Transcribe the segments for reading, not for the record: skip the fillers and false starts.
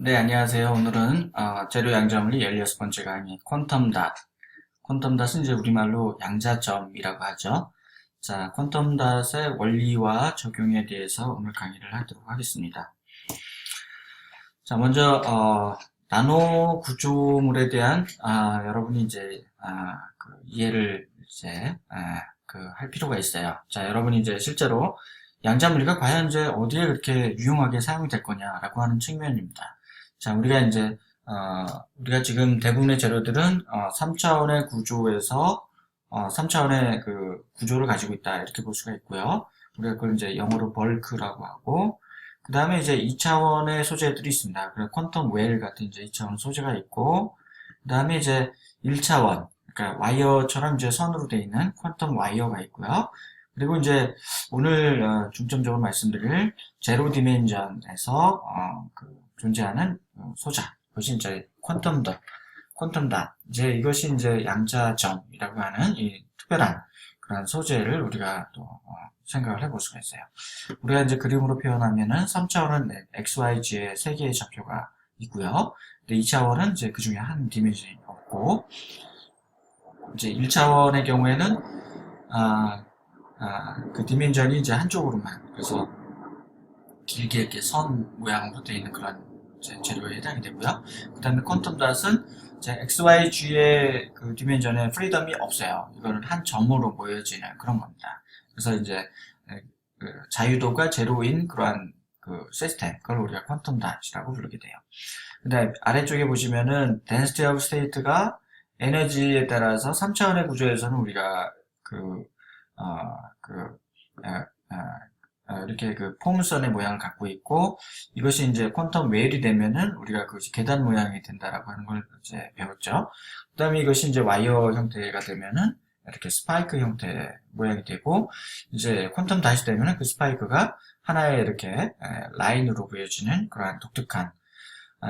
네, 안녕하세요. 오늘은 재료 양자물리 16번째 강의 퀀텀 닷. 퀀텀 닷은 이제 우리말로 양자점이라고 하죠. 자, 퀀텀 닷의 원리와 적용에 대해서 오늘 강의를 하도록 하겠습니다. 자, 먼저 나노 구조물에 대한 여러분이 이제 그 이해를 이제 할 필요가 있어요. 자, 여러분이 이제 실제로 양자물리가 과연 이제 어디에 그렇게 유용하게 사용이 될 거냐라고 하는 측면입니다. 자, 우리가 지금 대부분의 재료들은 3차원의 구조에서 3차원의 그 구조를 가지고 있다 이렇게 볼 수가 있고요. 우리가 그걸 이제 영어로 벌크라고 하고, 그 다음에 이제 2차원의 소재들이 있습니다. 그래서 퀀텀 웰 같은 이제 2차원 소재가 있고, 그 다음에 이제 1차원, 그러니까 와이어처럼 이제 선으로 되어 있는 퀀텀 와이어가 있고요. 그리고 이제 오늘 중점적으로 말씀드릴 제로 디멘전에서 존재하는 소자, 그것이 이제 퀀텀 닷. 이제 이것이 이제 양자점이라고 하는 이 특별한 그런 소재를 우리가 또 생각을 해볼 수가 있어요. 우리가 이제 그림으로 표현하면은 3차원은 XYG의 3개의 좌표가 있고요. 근데 2차원은 이제 그 중에 한 디멘션이 없고, 이제 1차원의 경우에는 그 디멘전이 이제 한쪽으로만, 그래서 길게 이렇게 선 모양으로 되어 있는 그런 재료에 해당이 되고요. 그 다음에 퀀텀 닷은 XYG의 그 디멘전에 프리덤이 없어요. 이거는 한 점으로 모여지는 그런 겁니다. 그래서 이제 그 자유도가 제로인 그러한 그 시스템, 그걸 우리가 퀀텀 닷이라고 부르게 돼요. 근데 아래쪽에 보시면은 density of state가 에너지에 따라서 3차원의 구조에서는 우리가 그, 어, 그, 어, 이렇게 그 포물선의 모양을 갖고 있고, 이것이 이제 퀀텀 웰이 되면은 우리가 그것이 계단 모양이 된다라고 하는 걸 이제 배웠죠. 그 다음에 이것이 이제 와이어 형태가 되면은 이렇게 스파이크 형태 모양이 되고, 이제 퀀텀 닷이 되면은 그 스파이크가 하나의 이렇게 라인으로 보여지는 그러한 독특한,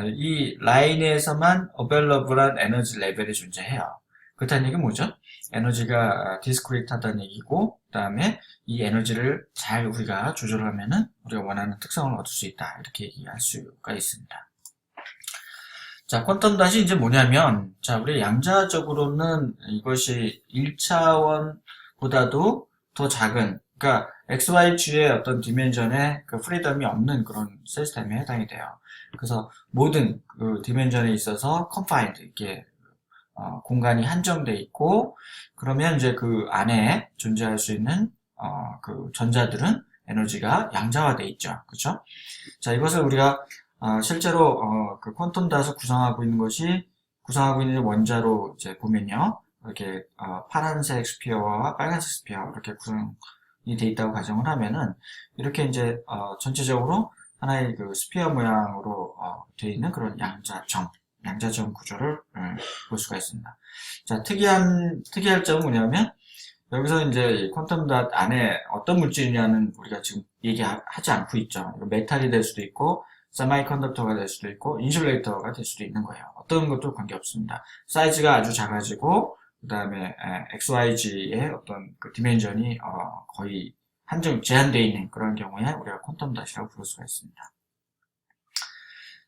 이 라인에서만 어벨러블한 에너지 레벨이 존재해요. 그렇다는 얘기는 뭐죠? 에너지가 디스크리트하다는 얘기고, 그 다음에 이 에너지를 잘 우리가 조절하면은 우리가 원하는 특성을 얻을 수 있다. 이렇게 얘기할 수가 있습니다. 자, 퀀텀 닷이 이제 뭐냐면, 자, 우리 양자적으로는 이것이 1차원보다도 더 작은, 그러니까 XYG의 어떤 디멘전에 그 프리덤이 없는 그런 시스템에 해당이 돼요. 그래서 모든 그 디멘전에 있어서 confined, 이렇게 공간이 한정돼 있고, 그러면 이제 그 안에 존재할 수 있는 그 전자들은 에너지가 양자화돼 있죠. 그렇죠? 자, 이것을 우리가 실제로 그 퀀텀 닷을 구성하고 있는 원자로 이제 보면요, 이렇게 파란색 스피어와 빨간색 스피어 이렇게 구성이 돼 있다고 가정을 하면은 이렇게 이제 전체적으로 하나의 그 스피어 모양으로 되어 있는 그런 양자점 구조를 볼 수가 있습니다. 자, 특이할 점은 뭐냐면, 여기서 이제 퀀텀 닷 안에 어떤 물질이냐는 우리가 지금 얘기하지 않고 있죠. 메탈이 될 수도 있고, 세마이컨덕터가 될 수도 있고, 인슐레이터가 될 수도 있는 거예요. 어떤 것도 관계없습니다. 사이즈가 아주 작아지고, 그 다음에 XYG의 어떤 그 디멘전이 거의 제한되어 있는 그런 경우에 우리가 퀀텀 닷이라고 부를 수가 있습니다.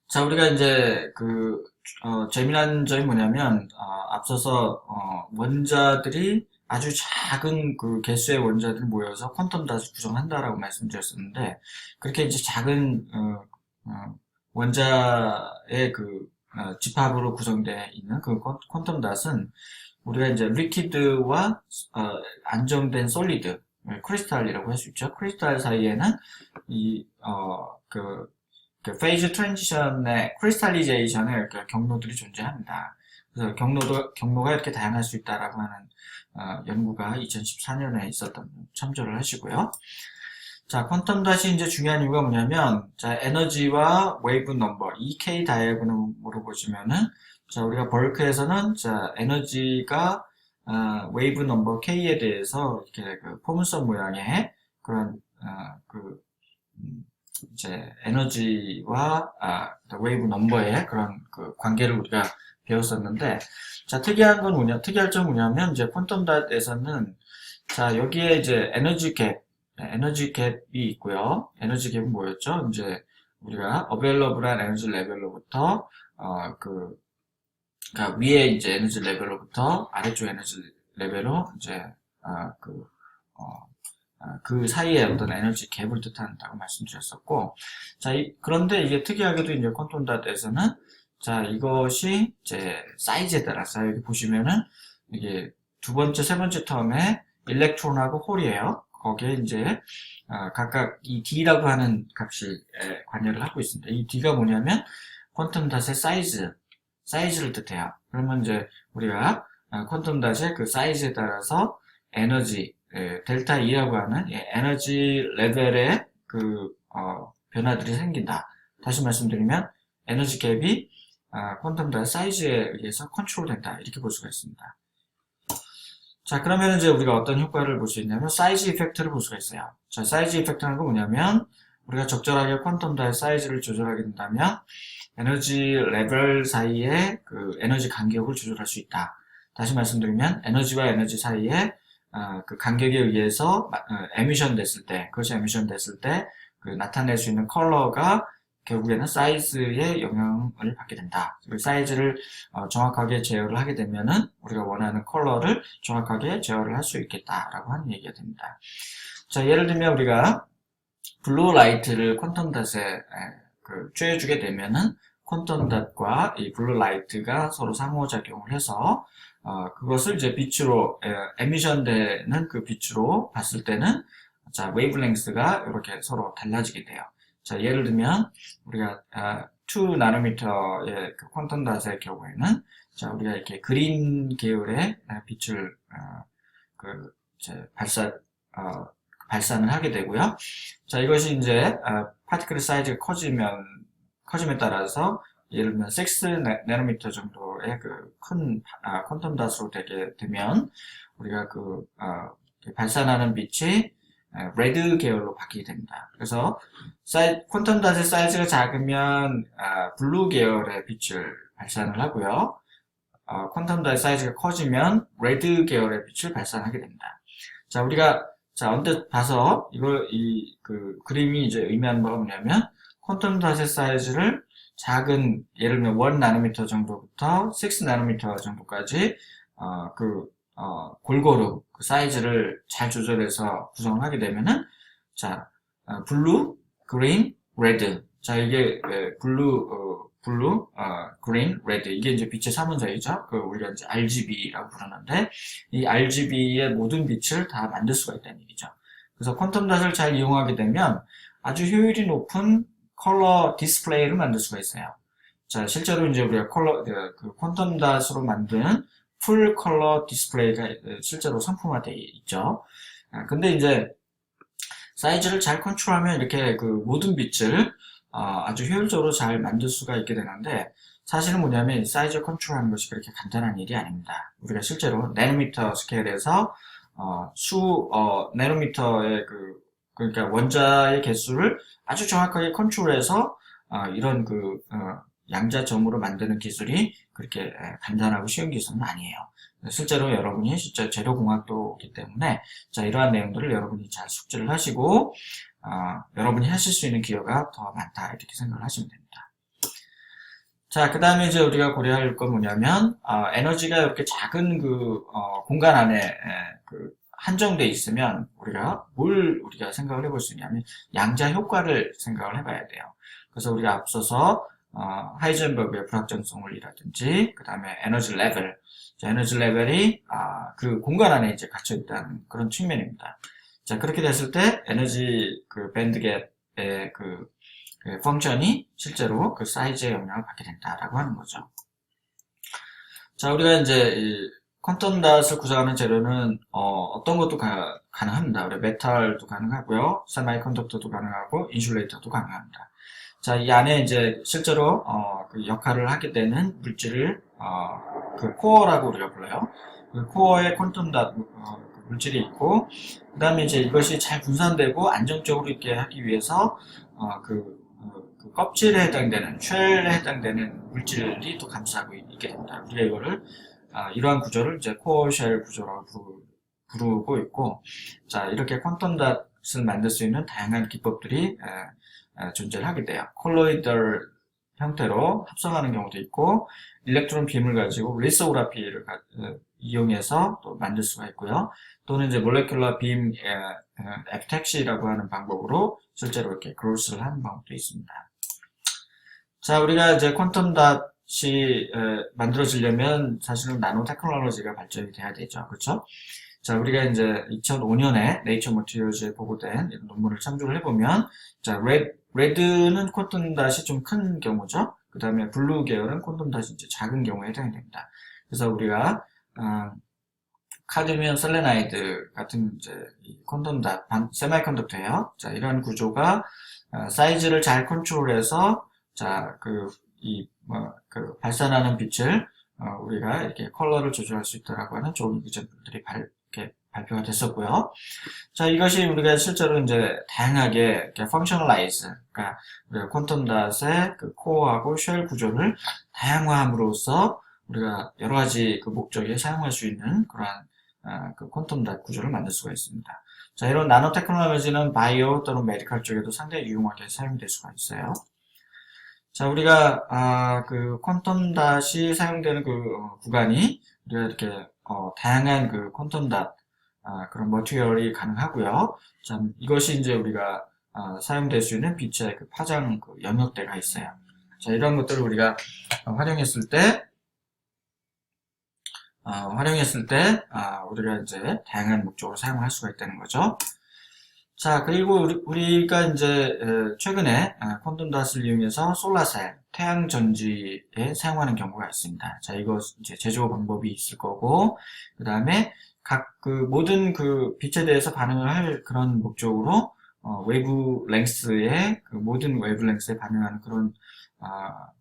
자, 우리가 이제 재미난 점이 뭐냐면, 앞서서, 원자들이 아주 작은 그 개수의 원자들이 모여서 퀀텀 닷을 구성한다라고 말씀드렸었는데, 그렇게 이제 작은, 원자의 집합으로 구성되어 있는 그 퀀텀 닷은 우리가 이제 리퀴드와, 안정된 솔리드, 크리스탈이라고 할 수 있죠. 크리스탈 사이에는 그 페이즈 트랜지션의 크리스탈리제이션의 경로들이 존재합니다. 그래서 경로가 이렇게 다양할 수 있다라고 하는 연구가 2014년에 있었던 참조를 하시고요. 자, 퀀텀 닷이 이제 중요한 이유가 뭐냐면, 자, 에너지와 웨이브 넘버, EK 다이어그램으로 보시면은, 자, 우리가 벌크에서는, 자, 에너지가, 웨이브 넘버 K에 대해서 이렇게 그 포물선 모양의 그런, 이제 에너지와 웨이브 넘버의 그런 그 관계를 우리가 배웠었는데, 자, 특이할 점은 뭐냐면, 이제 퀀텀 닷에서는, 자, 여기에 이제 에너지 갭이 있고요. 에너지 갭은 뭐였죠? 이제 우리가 available한 에너지 레벨로부터 그러니까 위에 이제 에너지 레벨로부터 아래쪽 에너지 레벨로 이제 그 사이에 어떤 에너지 갭을 뜻한다고 말씀드렸었고, 자, 그런데 이게 특이하게도 이제 퀀텀 닷에서는 자, 이것이 이제 사이즈에 따라서 여기 보시면은 이게 두 번째, 세 번째 텀에 일렉트론하고 홀이에요. 거기에 이제 각각 이 D라고 하는 값이 관여를 하고 있습니다. 이 D가 뭐냐면 퀀텀 닷의 사이즈를 뜻해요. 그러면 이제 우리가 퀀텀 닷의 그 사이즈에 따라서 에너지 델타 E라고 하는 에너지 레벨의 변화들이 생긴다. 다시 말씀드리면 에너지 갭이 퀀텀 닷 사이즈에 의해서 컨트롤된다. 이렇게 볼 수가 있습니다. 자, 그러면 이제 우리가 어떤 효과를 볼 수 있냐면 사이즈 이펙트를 볼 수가 있어요. 자, 사이즈 이펙트라는 건 뭐냐면 우리가 적절하게 퀀텀 닷의 사이즈를 조절하게 된다면 에너지 레벨 사이에 그 에너지 간격을 조절할 수 있다. 다시 말씀드리면 에너지와 에너지 사이에 그 간격에 의해서 에미션 됐을 때, 그것이 에미션 됐을 때 그 나타낼 수 있는 컬러가 결국에는 사이즈에 영향을 받게 된다. 사이즈를 정확하게 제어를 하게 되면은 우리가 원하는 컬러를 정확하게 제어를 할 수 있겠다라고 하는 얘기가 됩니다. 자, 예를 들면 우리가 블루 라이트를 퀀텀 닷에 쬐주게 되면은 퀀텀 닷과 이 블루 라이트가 서로 상호작용을 해서 그것을 이제 빛으로 에미션 되는 그 빛으로 봤을 때는 자, 웨이브랭스가 이렇게 서로 달라지게 돼요. 자, 예를 들면 우리가 2 나노미터의 그 퀀텀 닷의 경우에는 자, 우리가 이렇게 그린 계열의 빛을 이제 발산을 하게 되고요. 자, 이것이 이제 파티클 사이즈가 커짐에 따라서 예를 들면 6 나노미터 정도의 그 큰 퀀텀 닷으로 되게 되면 우리가 발산하는 빛이 레드 계열로 바뀌게 됩니다. 그래서 퀀텀 닷의 사이즈가 작으면 블루 계열의 빛을 발산을 하고요. 퀀텀 닷의 사이즈가 커지면 레드 계열의 빛을 발산하게 됩니다. 자, 우리가 언뜻 봐서 그 그림이 이제 의미하는 바가 뭐냐면 퀀텀 닷의 사이즈를 작은 예를 들면 1 나노미터 정도부터 6 나노미터 정도까지 골고루 그 사이즈를 잘 조절해서 구성을 하게 되면은 자, 블루, 그린, 레드. 자, 이게 블루, 그린, 레드. 이게 이제 빛의 3원자이죠. 우리가 이제 RGB라고 부르는데 이 RGB의 모든 빛을 다 만들 수가 있다는 얘기죠. 그래서 퀀텀 닷을 잘 이용하게 되면 아주 효율이 높은 컬러 디스플레이를 만들 수가 있어요. 자, 실제로 이제 우리가 그 퀀텀 닷으로 만든 풀 컬러 디스플레이가 실제로 상품화되어 있죠. 근데 이제 사이즈를 잘 컨트롤하면 이렇게 그 모든 빛을 아주 효율적으로 잘 만들 수가 있게 되는데 사실은 뭐냐면 사이즈 컨트롤하는 것이 그렇게 간단한 일이 아닙니다. 우리가 실제로 나노미터 스케일에서 나노미터의 그러니까 원자의 개수를 아주 정확하게 컨트롤해서 이런 양자점으로 만드는 기술이 그렇게 간단하고 쉬운 기술은 아니에요. 실제로 여러분이 진짜 재료공학도이기 때문에 자, 이러한 내용들을 여러분이 잘 숙지를 하시고 여러분이 하실 수 있는 기회가 더 많다 이렇게 생각을 하시면 됩니다. 자, 그 다음에 이제 우리가 고려할 건 뭐냐면 에너지가 이렇게 작은 공간 안에 한정돼 있으면 우리가 생각을 해볼 수 있냐면 양자 효과를 생각을 해봐야 돼요. 그래서 우리가 앞서서 하이젠버그의 불확정성 원리라든지 그 다음에 에너지 레벨이 그 공간 안에 이제 갇혀 있다는 그런 측면입니다. 자, 그렇게 됐을 때 에너지 밴드갭의 펑션이 실제로 그 사이즈에 영향을 받게 된다라고 하는 거죠. 자, 우리가 이제 퀀텀 닷을 구성하는 재료는 어떤 것도 가능합니다. 우리 메탈도 가능하고요, 세마이컨덕터도 가능하고, 인슐레이터도 가능합니다. 자, 이 안에 이제 실제로 그 역할을 하게 되는 물질을 그 코어라고 우리가 불러요. 그 코어에 퀀텀 닷 물질이 있고, 그 다음에 이제 이것이 잘 분산되고 안정적으로 있게 하기 위해서 그 껍질에 해당되는 쉘에 해당되는 물질이 또 감싸고 있게 됩니다. 우리가 이거를 이러한 구조를 이제 코어 쉘 구조라고 부르고 있고, 자, 이렇게 퀀텀 닷을 만들 수 있는 다양한 기법들이 존재를 하게 돼요. 콜로이덜 형태로 합성하는 경우도 있고, 일렉트론 빔을 가지고 리소그라피를 이용해서 또 만들 수가 있고요. 또는 이제 몰레큘러 빔 에피텍시라고 하는 방법으로 실제로 이렇게 그로스를 하는 방법도 있습니다. 자, 우리가 이제 퀀텀 닷이 만들어지려면 사실은 나노 테크놀로지가 발전이 돼야 되죠. 그렇죠? 자, 우리가 이제 2005년에 네이처 머티리얼즈에 보고된 이런 논문을 참조를 해보면, 자, 레드는 퀀텀 닷이 좀 큰 경우죠. 그 다음에 블루 계열은 퀀텀 닷이 이제 작은 경우에 해당이 됩니다. 그래서 우리가, 카드미움 셀레나이드 같은 이제 퀀텀 닷, 세마이컨덕터예요. 자, 이런 구조가, 사이즈를 잘 컨트롤해서, 자, 발산하는 빛을, 우리가 이렇게 컬러를 조절할 수 있다라고 하는 좋은 이점들이 이렇게 발표가 됐었고요. 자, 이것이 우리가 실제로 이제 다양하게 펑셔널라이즈, 그러니까 우리가 퀀텀 닷의 그 코어하고 쉘 구조를 다양화함으로써 우리가 여러 가지 그 목적에 사용할 수 있는 그러한 그 퀀텀 닷 구조를 만들 수가 있습니다. 자, 이런 나노 테크놀로지는 바이오 또는 메디컬 쪽에도 상당히 유용하게 사용될 수가 있어요. 자, 우리가 그 퀀텀 닷이 사용되는 그 구간이 우리가 이렇게 다양한 그 퀀텀 닷 그런 머티리얼이 가능하고요. 참 이것이 이제 우리가 사용될 수 있는 빛의 그 파장 그 영역대가 있어요. 자, 이런 것들을 우리가 활용했을 때 우리가 이제 다양한 목적으로 사용할 수가 있다는 거죠. 자, 그리고 우리가 이제 최근에 퀀텀 닷을 이용해서 솔라셀, 태양 전지에 사용하는 경우가 있습니다. 자, 이거 이제 제조 방법이 있을 거고, 그 다음에 모든 그 빛에 대해서 반응을 할 그런 목적으로 웨이브 랭스의 그 모든 웨이브 랭스에 반응하는 그런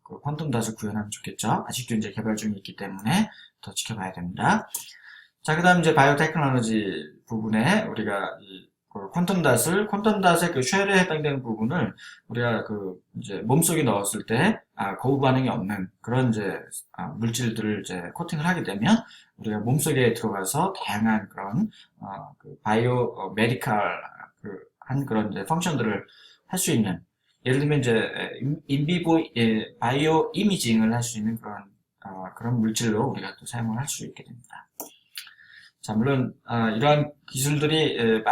그 퀀텀 닷을 구현하면 좋겠죠. 아직도 이제 개발 중에 있기 때문에 더 지켜봐야 됩니다. 자, 그 다음 이제 바이오 테크놀로지 부분에 우리가 퀀텀 닷의 그 쉘에 해당되는 부분을 우리가 이제 몸속에 넣었을 때, 거부 반응이 없는 그런 이제, 물질들을 이제 코팅을 하게 되면 우리가 몸속에 들어가서 다양한 그런, 바이오, 메디컬, 한 그런 이제 펑션들을 할 수 있는, 예를 들면 이제, 인비보, 바이오 이미징을 할 수 있는 그런 물질로 우리가 또 사용을 할 수 있게 됩니다. 자, 물론 이러한 기술들이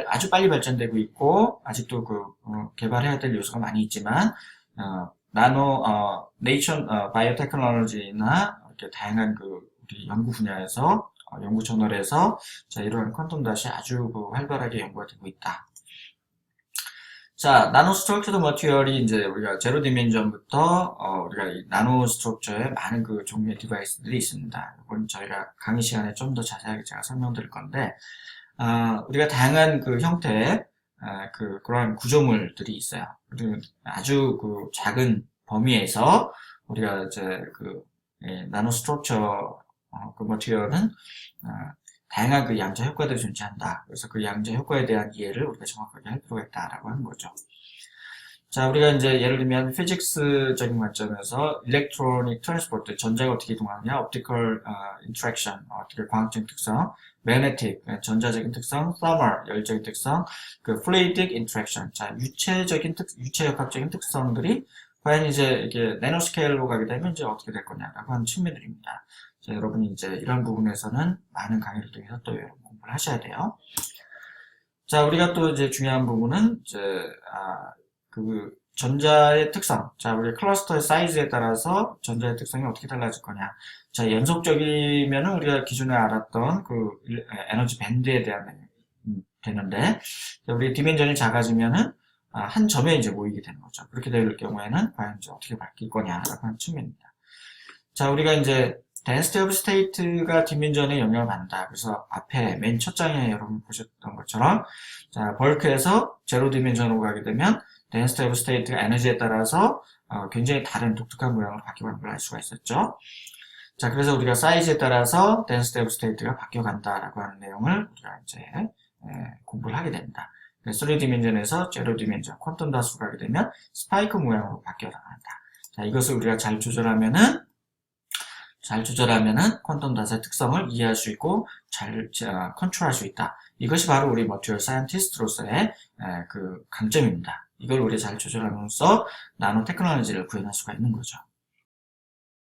아주 빨리 발전되고 있고 아직도 개발해야 될 요소가 많이 있지만 네이처 바이오테크놀로지나 이렇게 다양한 우리 연구 분야에서 연구 저널에서 자, 이러한 퀀텀 닷이 아주 활발하게 연구가 되고 있다. 자, 나노 스트럭처드 머티리얼이 이제 우리가 제로 디멘전부터 우리가 이 나노 스트럭처에 많은 그 종류의 디바이스들이 있습니다. 이건 저희가 강의 시간에 좀 더 자세하게 제가 설명드릴 건데, 우리가 다양한 그 형태의 그러한 구조물들이 있어요. 그리고 아주 작은 범위에서 우리가 이제 나노 스트럭처 그 머티리얼은 다양한 그 양자 효과들이 존재한다. 그래서 그 양자 효과에 대한 이해를 우리가 정확하게 할 필요가 있다라고 하는 거죠. 자, 우리가 이제 예를 들면 피직스적인 관점에서 일렉트로닉 트랜스포트, 전자가 어떻게 이동하느냐, 옵티컬 인터랙션, 어떻게 광학적인 특성, 매그네틱, 전자적인 특성, 서멀, 열적인 특성, 플루이딕 인터랙션, 자, 유체역학적인 특성들이 과연 이제 이게 나노스케일로 가게 되면 이제 어떻게 될 거냐라고 하는 측면들입니다. 자, 여러분이 이제 이런 부분에서는 많은 강의를 통해서 또 여러분 공부를 하셔야 돼요. 자, 우리가 또 이제 중요한 부분은 이제 전자의 특성. 자, 우리 클러스터의 사이즈에 따라서 전자의 특성이 어떻게 달라질 거냐. 자, 연속적이면은 우리가 기존에 알았던 에너지 밴드에 대한 되는데, 자, 우리 디멘전이 작아지면은 한 점에 이제 모이게 되는 거죠. 그렇게 될 경우에는 과연 이제 어떻게 바뀔 거냐라고 하는 측면입니다. 자, 우리가 이제 density of state가 디멘전에 영향을 받는다. 그래서 앞에 맨 첫 장에 여러분 보셨던 것처럼 자, 벌크에서 제로 디멘전으로 가게 되면 density of state가 에너지에 따라서 굉장히 다른 독특한 모양으로 바뀌어가는 걸 알 수가 있었죠. 자, 그래서 우리가 사이즈에 따라서 density of state가 바뀌어간다라고 하는 내용을 우리가 이제 공부를 하게 됩니다. 3디멘전에서 제로 디멘전, 퀀텀 닷으로 가게 되면 스파이크 모양으로 바뀌어 나간다. 자, 이것을 우리가 잘 조절하면은 잘 조절하면은 퀀텀 닷의 특성을 이해할 수 있고 잘 컨트롤할 수 있다. 이것이 바로 우리 머티리얼 사이언티스트로서의 그 강점입니다. 이걸 우리 잘 조절하면서 나노 테크놀로지를 구현할 수가 있는 거죠.